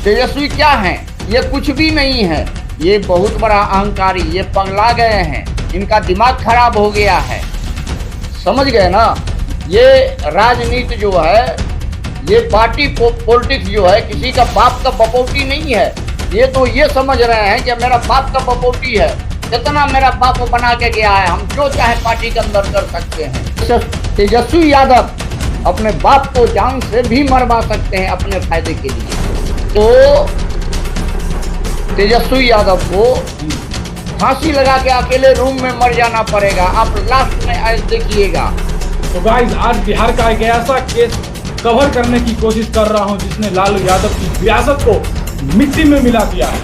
तेजस्वी क्या हैं? ये कुछ भी नहीं है। ये बहुत बड़ा अहंकारी, ये पगला गए हैं, इनका दिमाग खराब हो गया है। समझ गए ना? ये राजनीति जो है, ये पार्टी पॉलिटिक्स जो है, किसी का बाप का बपौती नहीं है। ये तो ये समझ रहे हैं कि मेरा बाप का बपौती है, कितना मेरा बाप बना के गया है, हम जो चाहे पार्टी के अंदर कर सकते हैं। तेजस्वी यादव अपने बाप को जान से भी मरवा सकते हैं अपने फायदे के लिए। तो तेजस्वी यादव को फांसी लगा के अकेले रूम में मर जाना पड़ेगा। आप लास्ट में आज देखिएगा। तो गाइस, आज बिहार का एक ऐसा केस कवर करने की कोशिश कर रहा हूं जिसने लालू यादव की विरासत को मिट्टी में मिला दिया है।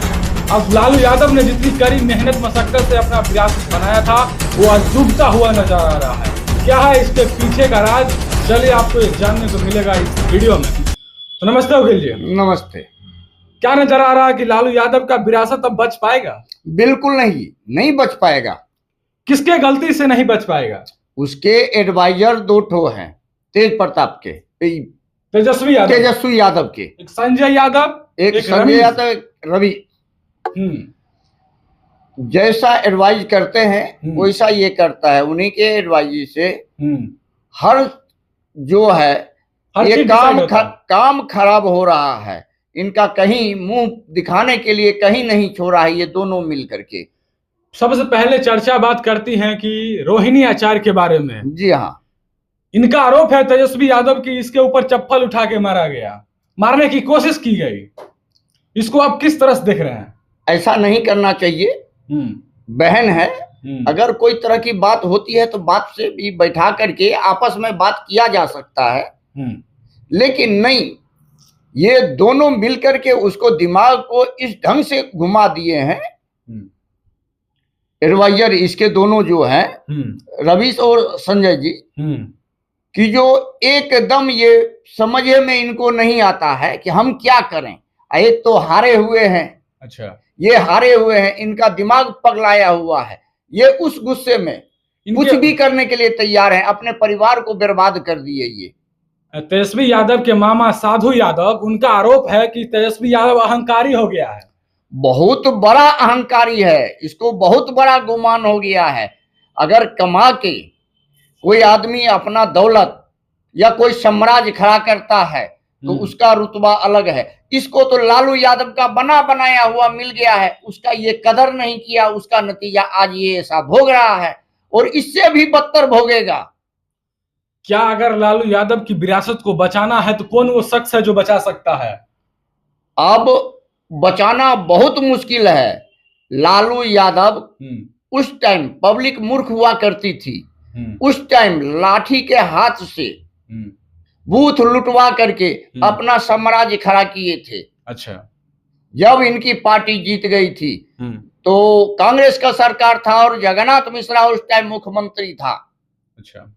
अब लालू यादव ने जितनी कड़ी मेहनत मशक्कत से अपना विरासत बनाया था, वो आज डूबता हुआ नजर आ रहा है। क्या है इसके पीछे का राज, चलिए आपको ये जानने को मिलेगा इस वीडियो में। तो नमस्ते वकील जी। नमस्ते। क्या नजर आ रहा है कि लालू यादव का विरासत अब बच पाएगा? बिल्कुल नहीं बच पाएगा। किसके गलती से नहीं बच पाएगा? उसके एडवाइजर दो ठो हैं, तेज प्रताप के, तेजस्वी यादव के, एक संजय यादव, एक संजय यादव, रवि। जैसा एडवाइज करते हैं वैसा ये करता है। उन्हीं के एडवाइज से हर जो है ये काम खराब हो रहा है। इनका कहीं मुंह दिखाने के लिए कहीं नहीं छोड़ा है ये दोनों मिल करके। सबसे पहले चर्चा बात करती हैं कि रोहिणी आचार्य के बारे में। जी हाँ, इनका आरोप है तेजस्वी यादव की इसके ऊपर चप्पल उठा के मारा गया, मारने की कोशिश की गई। इसको आप किस तरह से देख रहे हैं? ऐसा नहीं करना चाहिए। बहन है, अगर कोई तरह की बात होती है तो बात से भी बैठा करके आपस में बात किया जा सकता है। लेकिन नहीं, ये दोनों मिलकर के उसको दिमाग को इस ढंग से घुमा दिए हैं। एडवाइजर इसके दोनों जो हैं, रवि और संजय जी, कि जो एकदम ये समझे में इनको नहीं आता है कि हम क्या करें। एक तो हारे हुए हैं। अच्छा, ये हारे हुए हैं, इनका दिमाग पगलाया हुआ है। ये उस गुस्से में कुछ भी करने के लिए तैयार हैं। अपने परिवार को बर्बाद कर दिए। ये तेजस्वी यादव के मामा साधु यादव, उनका आरोप है कि तेजस्वी यादव अहंकारी हो गया है। बहुत बड़ा अहंकारी है, इसको बहुत बड़ा गुमान हो गया है। अगर कमा के कोई आदमी अपना दौलत या कोई साम्राज्य खड़ा करता है तो उसका रुतबा अलग है। इसको तो लालू यादव का बना बनाया हुआ मिल गया है, उसका ये कदर नहीं किया, उसका नतीजा आज ये ऐसा भोग रहा है और इससे भी बदतर भोगेगा। क्या अगर लालू यादव की विरासत को बचाना है तो कौन वो शख्स है जो बचा सकता है? अब बचाना बहुत मुश्किल है। लालू यादव उस टाइम पब्लिक मूर्ख हुआ करती थी। उस टाइम लाठी के हाथ से बूथ लुटवा करके अपना साम्राज्य खड़ा किए थे। अच्छा, जब इनकी पार्टी जीत गई थी तो कांग्रेस का सरकार था और जगन्नाथ मिश्रा उस टाइम मुख्यमंत्री था। अच्छा,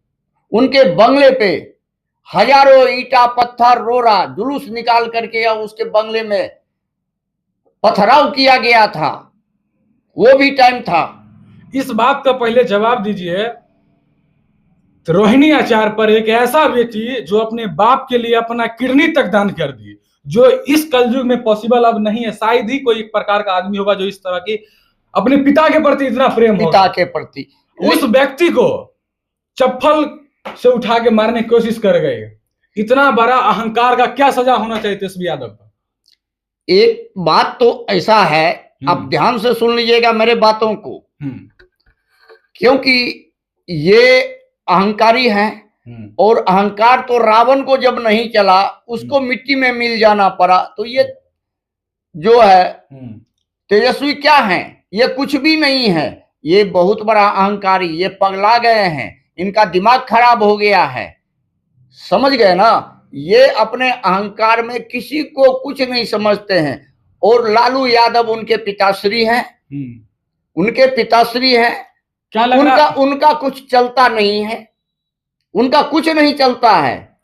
उनके बंगले पे हजारों ईटा पत्थर रोड़ा जुलूस निकाल करके या उसके बंगले में पथराव किया गया था। वो भी टाइम था। इस बात का पहले जवाब दीजिए, तो रोहिणी आचार्य पर एक ऐसा व्यक्ति जो अपने बाप के लिए अपना किडनी तक दान कर दी, जो इस कलयुग में पॉसिबल अब नहीं है। शायद ही कोई एक प्रकार का आदमी होगा जो इस तरह की अपने पिता के प्रति इतना प्रेम हो। पिता के प्रति उस व्यक्ति को चप्पल से उठा के मारने की कोशिश कर गए। इतना बड़ा अहंकार का क्या सजा होना चाहिए तेजस्वी यादव पर? एक बात तो ऐसा है, आप ध्यान से सुन लीजिएगा मेरे बातों को, क्योंकि ये अहंकारी हैं और अहंकार तो रावण को जब नहीं चला उसको मिट्टी में मिल जाना पड़ा। तो ये जो है तेजस्वी क्या हैं? ये कुछ भी नहीं है। ये बहुत बड़ा अहंकारी, ये पगला गए हैं, इनका दिमाग खराब हो गया है। समझ गए ना? ये अपने अहंकार में किसी को कुछ नहीं समझते हैं। और लालू यादव उनके पिताश्री हैं, उनके पिताश्री हैं। क्या लग रहा? उनका कुछ चलता नहीं है, उनका कुछ नहीं चलता है।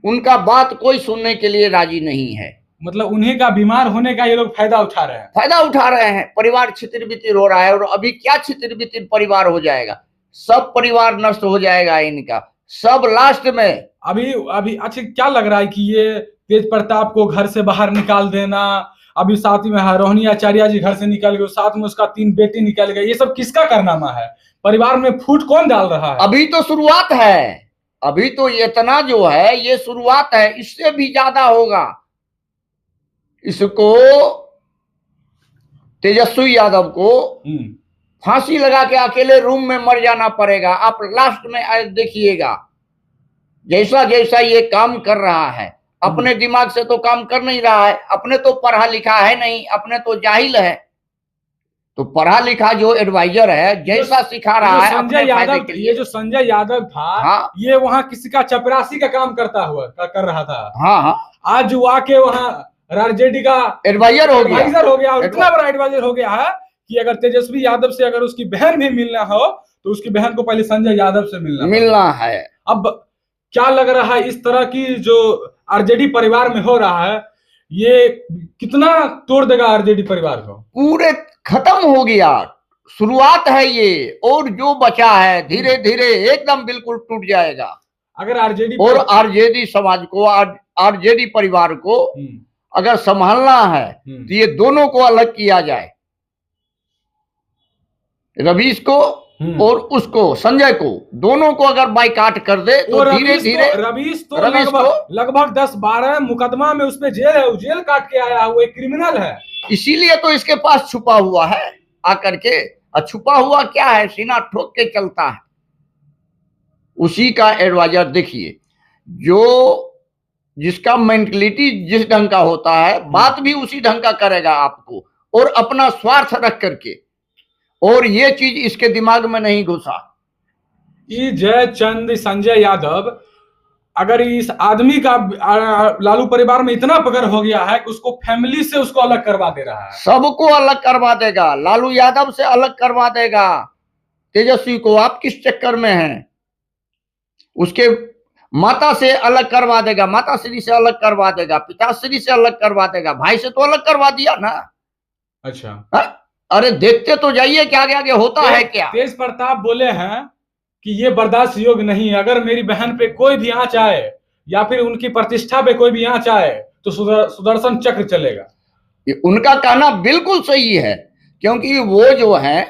उनका बात कोई सुनने के लिए राजी नहीं है। मतलब उन्हीं का बीमार होने का ये लोग फायदा उठा रहे हैं। परिवार छितिर-बितिर हो रहा है। और अभी क्या छितिर-बितिर परिवार हो जाएगा? सब परिवार नष्ट हो जाएगा इनका, सब लास्ट में। अभी अच्छा, क्या लग रहा है कि ये तेज प्रताप को घर से बाहर निकाल देना, अभी साथ में है रोहिणी आचार्य जी घर से निकल गए, साथ में उसका 3 बेटी निकल गए। ये सब किसका कारनामा है? परिवार में फूट कौन डाल रहा है? अभी तो शुरुआत है, अभी तो इतना जो है ये शुरुआत है, इससे भी ज्यादा होगा। इसको तेजस्वी यादव को फांसी लगा के अकेले रूम में मर जाना पड़ेगा। आप लास्ट में देखिएगा, जैसा जैसा ये काम कर रहा है, अपने दिमाग से तो काम कर नहीं रहा है, अपने तो पढ़ा लिखा है नहीं, अपने तो जाहिल है। तो पढ़ा लिखा जो एडवाइजर है, जैसा सिखा रहा है संजय यादव, ये जो संजय यादव था, हाँ, ये वहां किसी का चपरासी का काम कर रहा था। हाँ हाँ, आज वो आके वहां आरजेडी का एडवाइजर हो गया, और इतना बड़ा एडवाइजर हो गया है कि अगर तेजस्वी यादव से अगर उसकी बहन भी मिलना हो तो उसकी बहन को पहले संजय यादव से मिलना है। अब क्या लग रहा है, इस तरह की जो आरजेडी परिवार में हो रहा है, ये कितना तोड़ देगा आरजेडी परिवार को? पूरे खत्म हो गया, शुरुआत है ये, और जो बचा है धीरे धीरे एकदम बिल्कुल टूट जाएगा। अगर आरजेडी और आरजेडी समाज को, आरजेडी परिवार को अगर संभालना है तो ये दोनों को अलग किया जाए, रवीश को और उसको, संजय को, दोनों को अगर बाइकाट कर दे तो धीरे धीरे रवीश तो लगभग 10-12 मुकदमा में उस पे जेल है, वो जेल काट के आया है, वो एक क्रिमिनल है। इसीलिए तो इसके पास छुपा हुआ है आकर के। और छुपा हुआ क्या है, सीना ठोक के चलता है। उसी का एडवाइजर देखिए, जो जिसका मेंटलिटी जिस ढंग का होता है, बात भी उसी ढंग का करेगा आपको, और अपना स्वार्थ रख करके। और ये चीज इसके दिमाग में नहीं घुसा। ये जयचंद संजय यादव, अगर इस आदमी का लालू परिवार में इतना पकड़ हो गया है कि उसको फैमिली से उसको अलग करवा दे रहा है, सबको अलग करवा देगा, लालू यादव से अलग करवा देगा। तेजस्वी को आप किस चक्कर में हैं? उसके माता से अलग करवा देगा, माताश्री से अलग करवा देगा, पिताश्री से अलग करवा देगा, भाई से तो अलग करवा दिया ना। अच्छा, अरे देखते तो जाइए क्या आगे आगे होता है क्या। तेज प्रताप बोले हैं कि ये बर्दाश्त योग्य नहीं है, अगर मेरी बहन पे कोई भी आंच आए या फिर उनकी प्रतिष्ठा पे कोई भी आंच आए तो सुदर्शन चक्र चलेगा। उनका कहना बिल्कुल सही है, क्योंकि वो जो है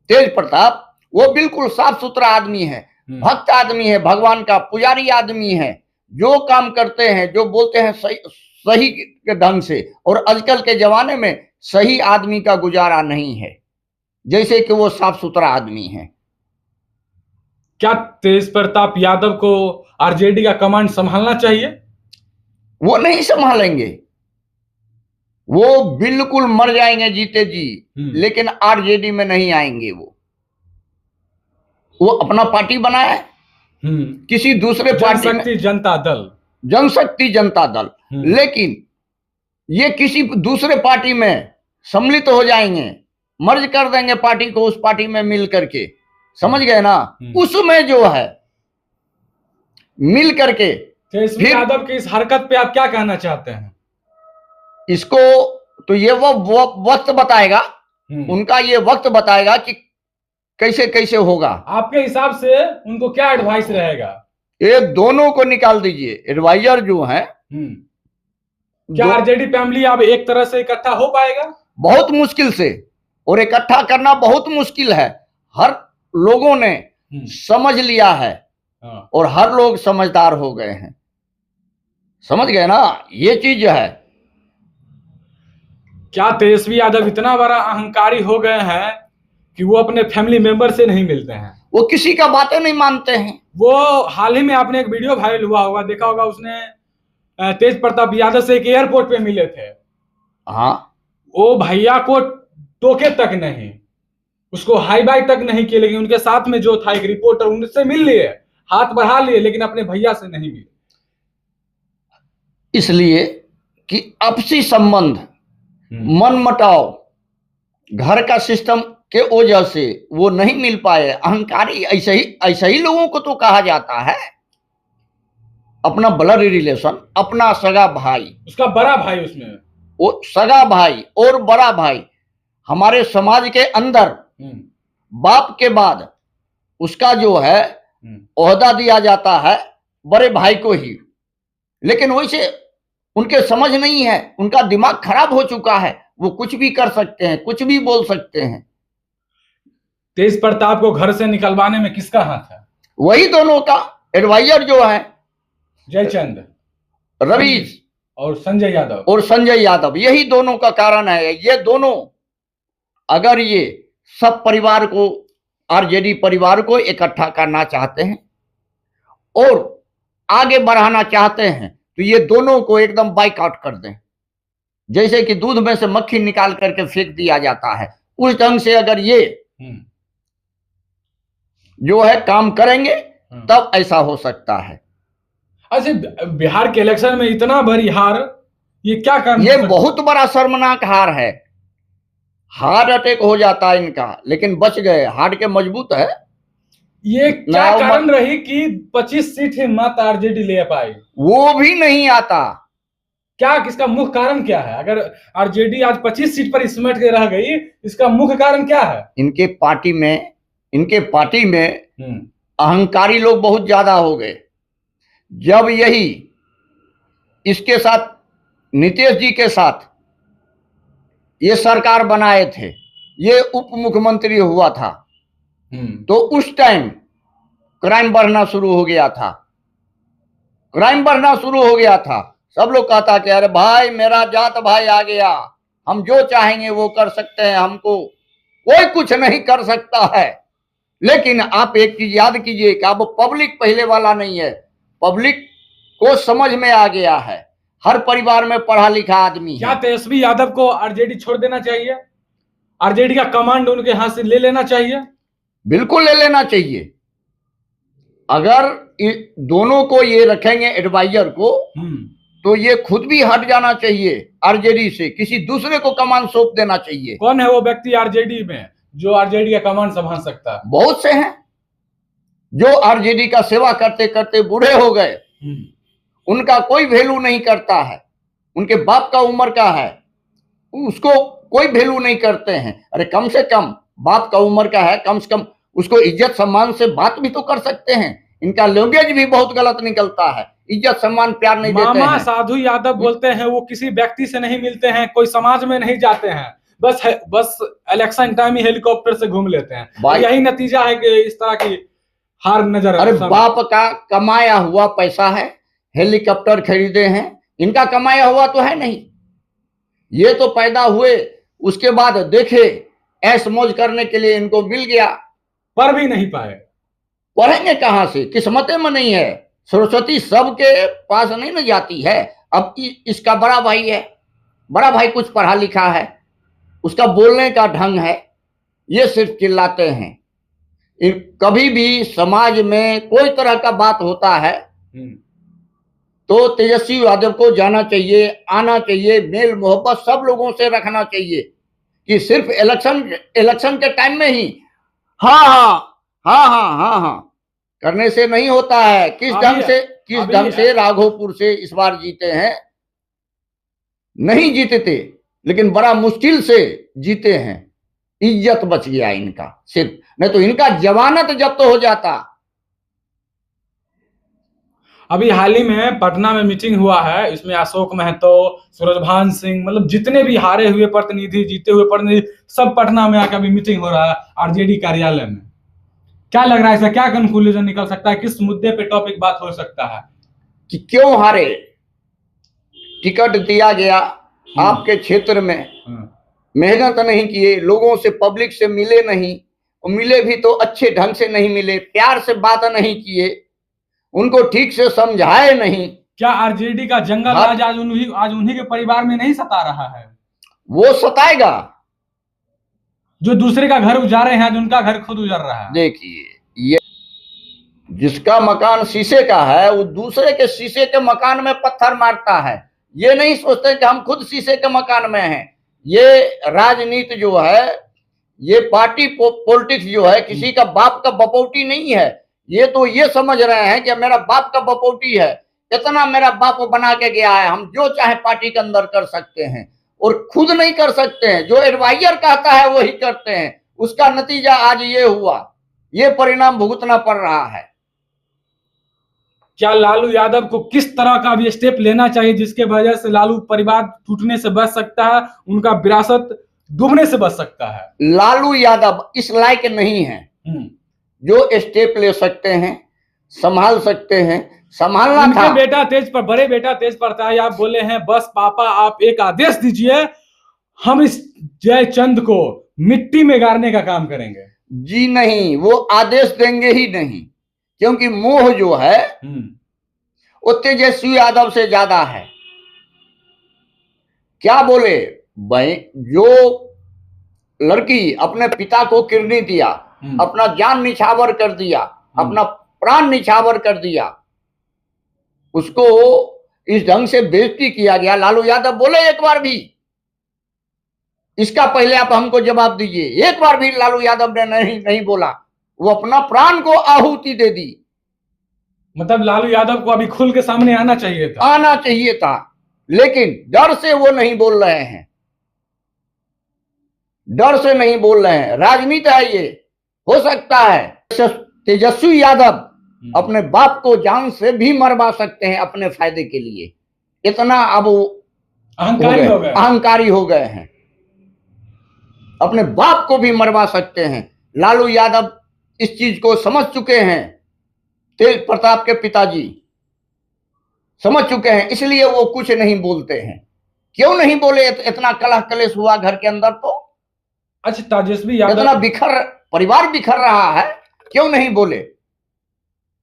तेज प्रताप, वो बिल्कुल साफ सुथरा आदमी है, भक्त आदमी है, भगवान का पुजारी आदमी है। जो काम करते हैं, जो बोलते हैं सही के ढंग से। और आजकल के जमाने में सही आदमी का गुजारा नहीं है, जैसे कि वो साफ सुथरा आदमी है। क्या तेज प्रताप यादव को आरजेडी का कमांड संभालना चाहिए? वो नहीं संभालेंगे, वो बिल्कुल मर जाएंगे जीते जी, लेकिन आरजेडी में नहीं आएंगे। वो अपना पार्टी बनाए, किसी दूसरे पार्टी में, जनशक्ति जनता दल, लेकिन ये किसी दूसरे पार्टी में सम्मिलित हो जाएंगे, मर्ज कर देंगे पार्टी को उस पार्टी में मिल करके, समझ गए ना। उसमें जो है मिल करके, तेजस्वी यादव की इस हरकत पे आप क्या कहना चाहते हैं? इसको तो ये वो वक्त बताएगा, उनका ये वक्त बताएगा कि कैसे कैसे होगा। आपके हिसाब से उनको क्या एडवाइस रहेगा? ये दोनों को निकाल दीजिए, एडवाइजर जो है। क्या आरजेडी फैमिली अब एक तरह से इकट्ठा हो पाएगा? बहुत मुश्किल से, और इकट्ठा करना बहुत मुश्किल है। हर लोगों ने समझ लिया है और हर लोग समझदार हो गए हैं, समझ गए ना, ये चीज है। क्या तेजस्वी यादव इतना बड़ा अहंकारी हो गए हैं कि वो अपने फैमिली मेंबर से नहीं मिलते हैं? वो किसी का बातें नहीं मानते हैं। वो हाल ही में आपने एक वीडियो वायरल हुआ होगा, देखा होगा, उसने तेज प्रताप यादव से एक एयरपोर्ट पे मिले थे। हाँ, वो भैया को टोके तक नहीं, उसको हाई बाई तक नहीं किए, लेकिन उनके साथ में जो था एक रिपोर्टर, उनसे मिल लिए, हाथ बढ़ा लिए, लेकिन अपने भैया से नहीं मिले। इसलिए कि आपसी संबंध, मनमुटाव, घर का सिस्टम के वजह से वो नहीं मिल पाए। अहंकारी ऐसे ही लोगों को तो कहा जाता है। अपना ब्लड रिलेशन, अपना सगा भाई, उसका बड़ा भाई, उसमें वो सगा भाई और बड़ा भाई, हमारे समाज के अंदर बाप के बाद उसका जो है ओहदा दिया जाता है बड़े भाई को ही। लेकिन वैसे उनके समझ नहीं है, उनका दिमाग खराब हो चुका है, वो कुछ भी कर सकते हैं, कुछ भी बोल सकते हैं। तेज प्रताप को घर से निकलवाने में किसका हाथ है? वही दोनों का एडवाइजर जो है जयचंद, रवीश और संजय यादव, यही दोनों का कारण है। ये दोनों अगर ये सब परिवार को, आरजेडी परिवार को इकट्ठा करना चाहते हैं और आगे बढ़ाना चाहते हैं, तो ये दोनों को एकदम बाइकआउट कर दें। जैसे कि दूध में से मक्खी निकाल करके फेंक दिया जाता है, उस ढंग से अगर ये जो है काम करेंगे तब ऐसा हो सकता है। अच्छा, बिहार के इलेक्शन में इतना बड़ी हार, ये क्या कारण? ये बहुत बड़ा शर्मनाक हार है। हार्ट अटैक हो जाता है इनका, लेकिन बच गए, हार्ट के मजबूत है। ये क्या कारण रही कि 25 सीट ही मात्र आरजेडी ले पाई? वो भी नहीं आता। क्या, किसका मुख्य कारण क्या है? अगर आरजेडी आज 25 सीट पर सिमट के रह गई, इसका मुख्य कारण क्या है? इनके पार्टी में अहंकारी लोग बहुत ज्यादा हो गए। जब यही इसके साथ, नीतीश जी के साथ ये सरकार बनाए थे, ये उप मुख्यमंत्री हुआ था, तो उस टाइम क्राइम बढ़ना शुरू हो गया था। सब लोग कहता कि अरे भाई, मेरा जात भाई आ गया, हम जो चाहेंगे वो कर सकते हैं, हमको कोई कुछ नहीं कर सकता है। लेकिन आप एक चीज याद कीजिए कि अब पब्लिक पहले वाला नहीं है। पब्लिक को समझ में आ गया है, हर परिवार में पढ़ा लिखा आदमी है। क्या तेजस्वी यादव को आरजेडी छोड़ देना चाहिए? आरजेडी का कमांड उनके हाथ से ले लेना चाहिए? बिल्कुल ले लेना चाहिए। अगर दोनों को ये रखेंगे एडवाइजर को, तो ये खुद भी हट जाना चाहिए आरजेडी से, किसी दूसरे को कमान सौंप देना चाहिए। कौन है वो व्यक्ति आरजेडी में जो आरजेडी का कमान संभाल सकता है? बहुत से हैं जो आरजेडी का सेवा करते करते बूढ़े हो गए, उनका कोई वैल्यू नहीं करता है। उनके बाप का उम्र का है, उसको कोई वैल्यू नहीं करते हैं। अरे कम से कम बाप का उम्र का है, कम से कम उसको इज्जत सम्मान से बात भी तो कर सकते हैं। इनका लैंग्वेज भी बहुत गलत निकलता है, इज्जत सम्मान प्यार नहीं देते हैं। मामा साधु यादव बोलते हैं वो किसी व्यक्ति से नहीं मिलते हैं, कोई समाज में नहीं जाते हैं, बस इलेक्शन टाइम ही हेलीकॉप्टर से घूम लेते हैं। यही नतीजा है कि इस तरह की हार नजर। अरे बाप का कमाया हुआ पैसा है, हेलीकॉप्टर खरीदे हैं, इनका कमाया हुआ तो है नहीं। ये तो पैदा हुए, उसके बाद देखे ऐश मौज करने के लिए इनको मिल गया, पर भी नहीं पाए। पढ़ेंगे कहां से? किस्मतें में नहीं है। सरस्वती सबके पास नहीं न जाती है। अब इसका बड़ा भाई है, बड़ा भाई कुछ पढ़ा लिखा है, उसका बोलने का ढंग है, ये सिर्फ चिल्लाते हैं। कभी भी समाज में कोई तरह का बात होता है तो तेजस्वी यादव को जाना चाहिए, आना चाहिए, मेल मोहब्बत सब लोगों से रखना चाहिए। कि सिर्फ इलेक्शन के टाइम में ही हाँ करने से नहीं होता है। किस ढंग से राघोपुर से इस बार जीते हैं, नहीं जीते, लेकिन बड़ा मुश्किल से जीते हैं। इज्जत बच गया इनका सिर्फ, नहीं तो इनका जमानत जब्त हो जाता। अभी हाल ही में पटना में मीटिंग हुआ है, इसमें अशोक महतो, सूरजभान सिंह, मतलब जितने भी हारे हुए प्रतिनिधि, जीते हुए प्रतिनिधि, सब पटना में आकर अभी मीटिंग हो रहा है आरजेडी कार्यालय में। क्या लग रहा है, इसका क्या कंक्लूजन निकल सकता है? किस मुद्दे पे टॉपिक बात हो सकता है कि क्यों हारे? टिकट दिया गया आपके क्षेत्र में, मेहनत नहीं किए, लोगों से, पब्लिक से मिले नहीं, मिले भी तो अच्छे ढंग से नहीं मिले, प्यार से बात नहीं किए, उनको ठीक से समझाए नहीं। क्या आरजेडी का जंगल राज आज उन्हीं के परिवार में नहीं सता रहा है? वो सताएगा। जो दूसरे का घर उजारे हैं, आज उनका घर खुद उजड़ रहा है। देखिए, ये जिसका मकान शीशे का है, वो दूसरे के शीशे के मकान में पत्थर मारता है। ये नहीं सोचते कि हम खुद शीशे के मकान में हैं। ये राजनीति जो है, ये पार्टी पॉलिटिक्स जो है, किसी का बाप का बपौटी नहीं है। ये तो ये समझ रहे हैं कि मेरा बाप का बपौटी है, इतना मेरा बाप बना के गया है, हम जो चाहे पार्टी के अंदर कर सकते हैं, और खुद नहीं कर सकते हैं। जो एडवाइजर कहता है वही करते हैं। उसका नतीजा आज ये हुआ, ये परिणाम भुगतना पड़ रहा है। क्या लालू यादव को किस तरह का भी स्टेप लेना चाहिए जिसके वजह से लालू परिवार टूटने से बच सकता है, उनका विरासत डूबने से बच सकता है? लालू यादव इस लायक नहीं है जो स्टेप ले सकते हैं, संभाल सकते हैं। संभालना था बेटा तेज पर, बड़े बेटा तेज प्रताप आप बोले हैं बस पापा आप एक आदेश दीजिए, हम इस जयचंद को मिट्टी में गाड़ने का काम करेंगे। जी नहीं, वो आदेश देंगे ही नहीं, क्योंकि मोह जो है वो तेजस्वी यादव से ज्यादा है। क्या बोले भाई, जो लड़की अपने पिता को किरनी दिया, अपना जान निछावर कर दिया, अपना प्राण निछावर कर दिया, उसको इस ढंग से बेइज्जती किया गया। लालू यादव बोले एक बार भी, इसका पहले आप हमको जवाब दीजिए, एक बार भी लालू यादव ने नहीं बोला। वो अपना प्राण को आहुति दे दी। मतलब लालू यादव को अभी खुल के सामने आना चाहिए था, लेकिन डर से वो नहीं बोल रहे हैं, डर से नहीं बोल रहे हैं। राजनीति है ये। हो सकता है तेजस्वी यादव अपने बाप को जान से भी मरवा सकते हैं अपने फायदे के लिए। इतना अब अहंकारी हो गए हैं, अपने बाप को भी मरवा सकते हैं। लालू यादव इस चीज को समझ चुके हैं, तेज प्रताप के पिताजी समझ चुके हैं, इसलिए वो कुछ नहीं बोलते हैं। क्यों नहीं बोले? इतना कलह कलेश हुआ घर के अंदर, तो अच्छा तेजस्वी यादव इतना परिवार बिखर रहा है, क्यों नहीं बोले?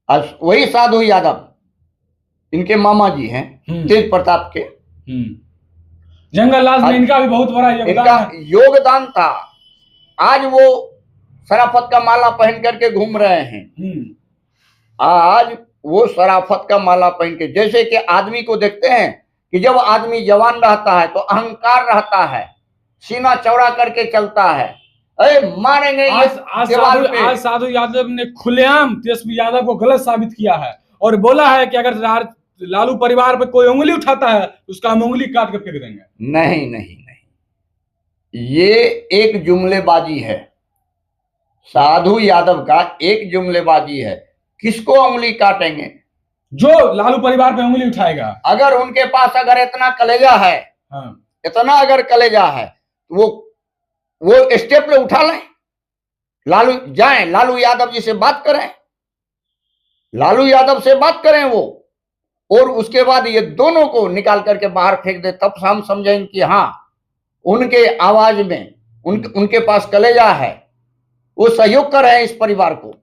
आज वही साधु यादव, इनके मामा जी हैं तेज प्रताप के, जंगल राज में इनका भी बहुत बड़ा योगदान था। आज वो शराफत का माला पहन करके घूम रहे हैं। आज वो शराफत का माला पहन के, जैसे कि आदमी को देखते हैं कि जब आदमी जवान रहता है तो अहंकार रहता है, सीना चौड़ा करके चलता है, अरे मारेंगे। आज साधु यादव ने खुलेआम तेजस्वी यादव को गलत साबित किया है और बोला है कि अगर लालू परिवार पे कोई उंगली उठाता है उसका हम उंगली काट के फेंक देंगे। नहीं नहीं नहीं, ये एक जुमलेबाजी है, साधु यादव का एक जुमलेबाजी है। किसको उंगली काटेंगे? जो लालू परिवार पे उंगली उठाएगा। अगर उनके पास अगर इतना कलेजा है, इतना अगर कलेजा है, वो स्टेप ले उठा लें, लालू जाएं, लालू यादव जी से बात करें, लालू यादव से बात करें वो, और उसके बाद ये दोनों को निकाल करके बाहर फेंक दे, तब हम समझेंगे कि हाँ उनके आवाज में उनके पास कलेजा है, वो सहयोग कर रहे हैं इस परिवार को।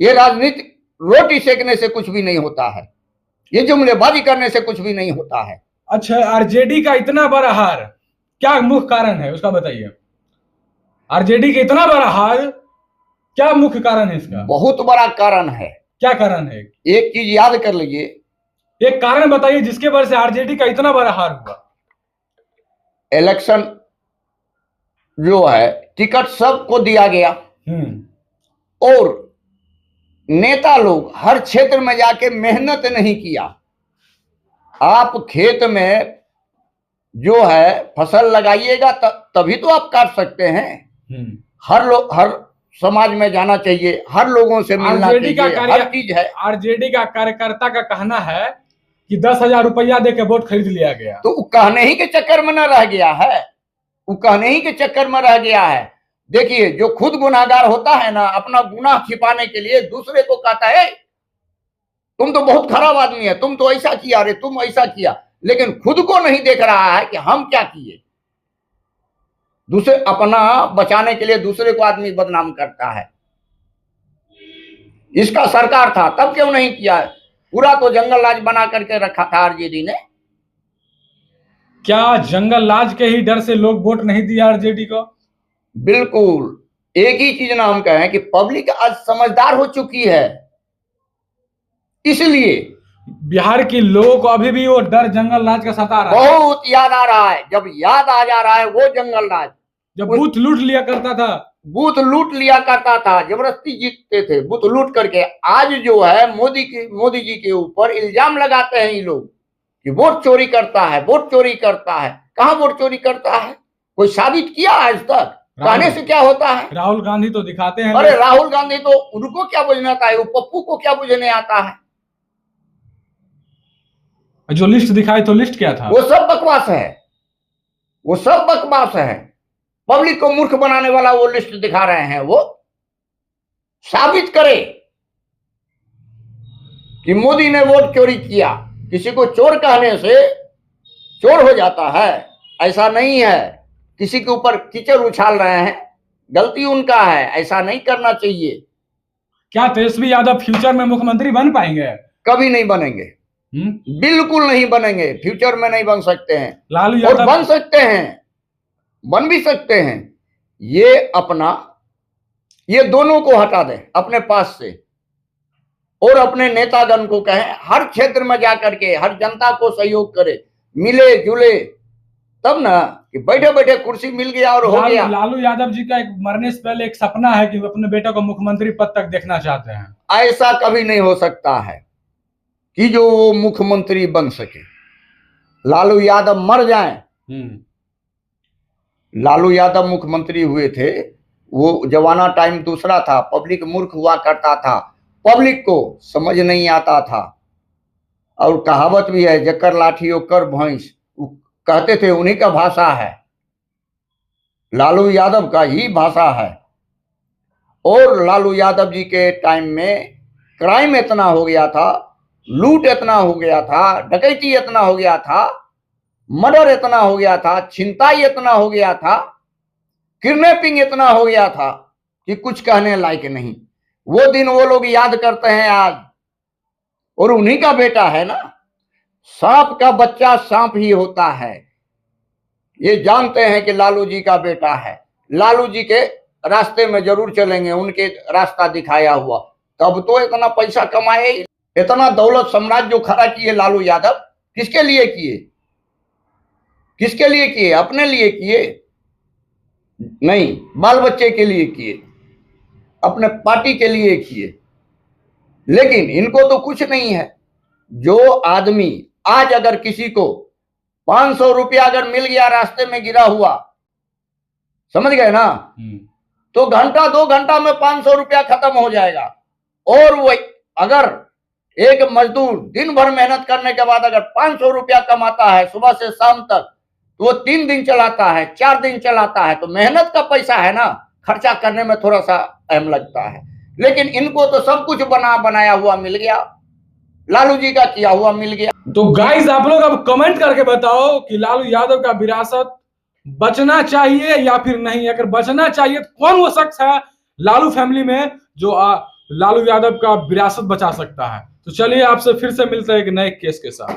ये राजनीति रोटी सेकने से कुछ भी नहीं होता है, ये जुमलेबाजी करने से कुछ भी नहीं होता है। अच्छा, आरजेडी का इतना बड़ा हार क्या मुख्य कारण है उसका बताइए। आरजेडी का इतना बड़ा हार क्या मुख्य कारण है इसका? बहुत बड़ा कारण है। क्या कारण है? एक चीज याद कर लीजिए, एक कारण बताइए जिसके वजह से आरजेडी का इतना बड़ा हार हुआ। इलेक्शन जो है, टिकट सबको दिया गया और नेता लोग हर क्षेत्र में जाके मेहनत नहीं किया। आप खेत में जो है फसल लगाइएगा तभी तो आप काट सकते हैं। हर समाज में जाना चाहिए, हर लोगों से मिलना चाहिए, हर चीज है। आरजेडी का कार्यकर्ता का कहना है कि 10,000 रुपया देके वोट खरीद लिया गया। तो कहने ही के चक्कर में न रह गया है, वो कहने ही के चक्कर में रह गया है। देखिए, जो खुद गुनाहगार होता है ना, अपना गुनाह छिपाने के लिए दूसरे को कहता है तुम तो बहुत खराब आदमी है, तुम तो ऐसा किया, रे तुम ऐसा किया, लेकिन खुद को नहीं देख रहा है कि हम क्या किए। दूसरे अपना बचाने के लिए दूसरे को आदमी बदनाम करता है। इसका सरकार था तब क्यों नहीं किया है? पूरा तो जंगल राज बना करके रखा था आरजेडी ने। क्या जंगल राज के ही डर से लोग वोट नहीं दिया आरजेडी को? बिल्कुल। एक ही चीज नाम कहें कि पब्लिक आज समझदार हो चुकी है, इसलिए बिहार के लोगों को अभी भी वो डर जंगल राज का सता रहा है। बहुत याद आ रहा है। जब याद आ जा रहा है वो जंगल राज, जब बूथ लूट लिया करता था, बूथ लूट लिया करता था, जबरदस्ती जीतते थे बूथ लूट करके। आज जो है मोदी जी के ऊपर इल्जाम लगाते हैं ये लोग कि वोट चोरी करता है, वोट चोरी करता है। कहां वोट चोरी करता है? कोई साबित किया आज तक? कहने से क्या होता है? राहुल गांधी तो दिखाते हैं। अरे राहुल गांधी तो, उनको क्या बुझना आता है? वो पप्पू को क्या बुझने आता है? जो लिस्ट दिखाई तो लिस्ट क्या था? वो सब बकवास है, वो सब बकवास है। पब्लिक को मूर्ख बनाने वाला वो लिस्ट दिखा रहे हैं। वो साबित करे कि मोदी ने वोट चोरी किया। किसी को चोर कहने से चोर हो जाता है, ऐसा नहीं है। किसी के ऊपर कीचड़ उछाल रहे हैं, गलती उनका है, ऐसा नहीं करना चाहिए। क्या तेजस्वी यादव फ्यूचर में मुख्यमंत्री बन पाएंगे? कभी नहीं बनेंगे, बिल्कुल नहीं बनेंगे। फ्यूचर में नहीं बन सकते हैं। लालू यादव और बन सकते हैं, बन भी सकते हैं। ये दोनों को हटा दें अपने पास से और अपने नेतागण को कहें हर क्षेत्र में जाकर के हर जनता को सहयोग करे, मिले जुले, तब ना कि बैठे बैठे कुर्सी मिल गया और हो गया। लालू यादव जी का एक मरने से पहले एक सपना है कि वो अपने बेटे को मुख्यमंत्री पद तक देखना चाहते हैं। ऐसा कभी नहीं हो सकता है कि जो वो मुख्यमंत्री बन सके। लालू यादव मर जाएं। लालू यादव मुख्यमंत्री हुए थे, वो जवाना टाइम दूसरा था। पब्लिक मूर्ख हुआ करता था, पब्लिक को समझ नहीं आता था। और कहावत भी है, जकर लाठी ओकर भैंस, कहते थे, उन्हीं का भाषा है, लालू यादव का ही भाषा है। और लालू यादव जी के टाइम में क्राइम इतना हो गया था, लूट इतना हो गया था, डकैती इतना हो गया था, मर्डर इतना हो गया था, छिनताई इतना हो गया था, किडनैपिंग इतना हो गया था कि कुछ कहने लायक नहीं। वो दिन वो लोग याद करते हैं आज। और उन्हीं का बेटा है ना। सांप का बच्चा सांप ही होता है। ये जानते हैं कि लालू जी का बेटा है। लालू जी के रास्ते में जरूर चलेंगे, उनके रास्ता दिखाया हुआ। तब तो इतना पैसा कमाए, इतना दौलत साम्राज्य जो खड़ा किए लालू यादव, किसके लिए किए? किसके लिए किए? अपने लिए किए नहीं, बाल बच्चे के लिए किए, अपने पार्टी के लिए किए। लेकिन इनको तो कुछ नहीं है। जो आदमी आज अगर किसी को 500 रुपया अगर मिल गया रास्ते में गिरा हुआ, समझ गए ना, तो घंटा 2 घंटा में 500 रुपया खत्म हो जाएगा। और वो अगर एक मजदूर दिन भर मेहनत करने के बाद अगर 500 रुपया कमाता है सुबह से शाम तक, तो वो 3 दिन चलाता है, 4 दिन चलाता है, तो मेहनत का पैसा है ना, खर्चा करने में थोड़ा सा अहम लगता है। लेकिन इनको तो सब कुछ बनाया हुआ मिल गया, लालू जी का किया हुआ मिल गया। तो गाइस, आप लोग अब कमेंट करके बताओ कि लालू यादव का विरासत बचना चाहिए या फिर नहीं। अगर बचना चाहिए तो कौन वो शख्स है लालू फैमिली में जो लालू यादव का विरासत बचा सकता है। तो चलिए आपसे फिर से मिलते हैं एक नए केस के साथ।